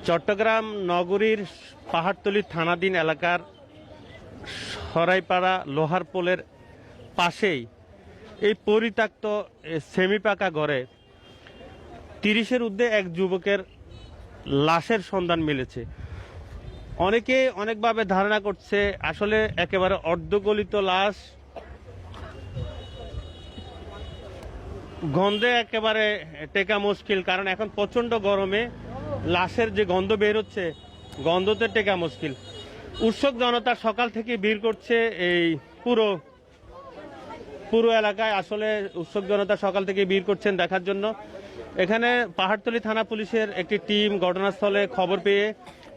চট্টগ্রাম নগরীর পাহাড়তলী থানাধীন এলাকার সরাইপাড়া লোহার পোলের পাশেই এই পরিত্যক্ত সেমি পাকা ঘরে 30-এর ঊর্ধ্বে এক যুবকের লাশের সন্ধান মিলেছে। অনেকে অনেকভাবে ধারণা করছে আসলে একেবারে অর্ধগলিত লাশ, গন্ধে একেবারে টেকা মুশকিল, কারণ এখন প্রচন্ড গরমে লাশের যে গন্ধ বের হচ্ছে, গন্ধতে টেকা মুশকিল। উৎসুক জনতা সকাল থেকে ভিড় করছে এই পুরো এলাকায়। আসলে উৎসুক জনতা সকাল থেকে ভিড় করছেন দেখার জন্য। এখানে পাহাড়তলী থানা পুলিশের একটি টিম ঘটনাস্থলে খবর পেয়ে,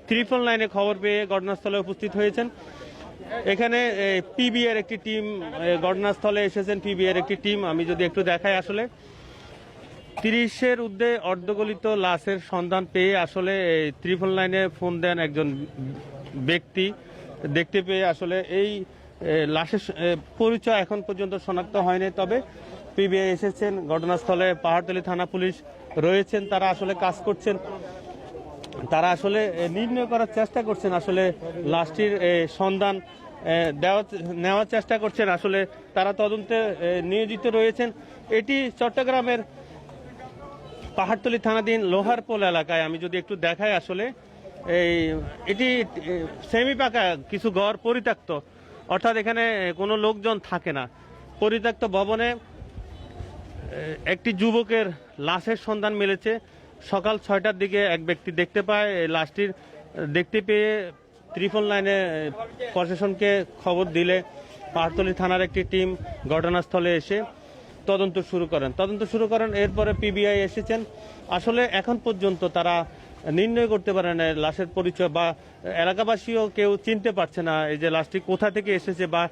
999 খবর পেয়ে ঘটনাস্থলে উপস্থিত হয়েছেন। এখানে পিবিআর একটি টিম ঘটনাস্থলে এসেছেন। পিবিআর একটি টিম আমি যদি একটু দেখাই, আসলে 30-এর ঊর্ধ্বে অর্ধগলিত লাশের সন্ধান পেয়ে আসলে 999-এ ফোন দেন একজন ব্যক্তি। দেখতে পেয়ে আসলে এই লাশের পরিচয় এখন পর্যন্ত শনাক্ত হয়নি, তবে পিবিআই এসেছেন ঘটনাস্থলে। পাহাড়তলী থানা পুলিশ রয়েছেন, তারা আসলে কাজ করছেন। তারা আসলে নির্ণয় করার চেষ্টা করছেন, আসলে লাশটির সন্ধান নেওয়ার চেষ্টা করছেন। আসলে তারা তদন্তে নিয়োজিত রয়েছেন। এটি চট্টগ্রামের পাহাড়তলী থানাধীন লোহার পোল এলাকায়। আমি যদি একটু দেখাই, আসলে এটি সেমি পাকা কিছু ঘর পরিত্যক্ত, অর্থাৎ এখানে কোনো লোকজন থাকে না। পরিত্যক্ত ভবনে একটি যুবকের লাশের সন্ধান মিলেছে। সকাল 6টার দিকে এক ব্যক্তি দেখতে পায় লাশটির। দেখতে পেয়ে 999-এ প্রশাসনকে খবর দিলে পাহাড়তলী থানার একটি টিম ঘটনাস্থলে এসে তদন্ত শুরু করেন। এরপরে পিবিআই এসেছেন। আসলে এখন পর্যন্ত তারা নির্ণয় করতে পারে না লাশের পরিচয়, বা এলাকাবাসীও কেউ চিনতে পারছে না এই যে লাশটি কোথা থেকে এসেছে বা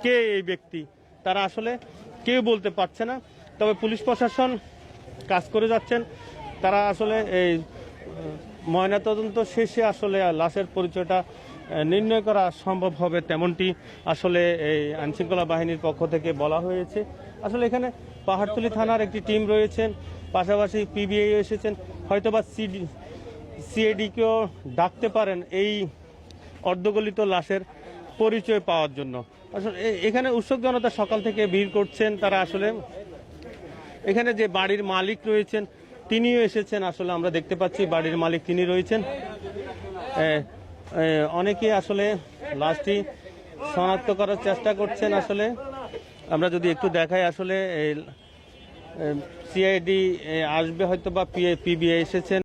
কে এই ব্যক্তি, তারা আসলে কেউ বলতে পারছে না। তবে পুলিশ প্রশাসন কাজ করে যাচ্ছেন। তারা আসলে এই ময়নাতদন্ত শেষে আসলে লাশের পরিচয়টা নির্ণয় করা সম্ভব হবে, তেমনটি আসলে এই আইনশৃঙ্খলা বাহিনীর পক্ষ থেকে বলা হয়েছে। আসলে এখানে পাহাড়তলী থানার একটি টিম রয়েছেন, পাশাপাশি পিবিআই এসেছেন, হয়তোবা সিআইডিকেও ডাকতে পারেন এই অর্ধগলিত লাশের পরিচয় পাওয়ার জন্য। আসলে এখানে উৎসুক জনতা সকাল থেকে ভিড় করছেন। তারা আসলে এখানে যে বাড়ির মালিক রয়েছেন তিনিও এসেছেন। আসলে আমরা দেখতে পাচ্ছি বাড়ির মালিক তিনি রয়েছেন। অনেকে আসলে লাশটি শনাক্ত করার চেষ্টা করছেন। আসলে আমরা যদি একটু দেখাই, আসলে সিআইডি আসবে, হয়তো বা পিবিআই এসেছেন।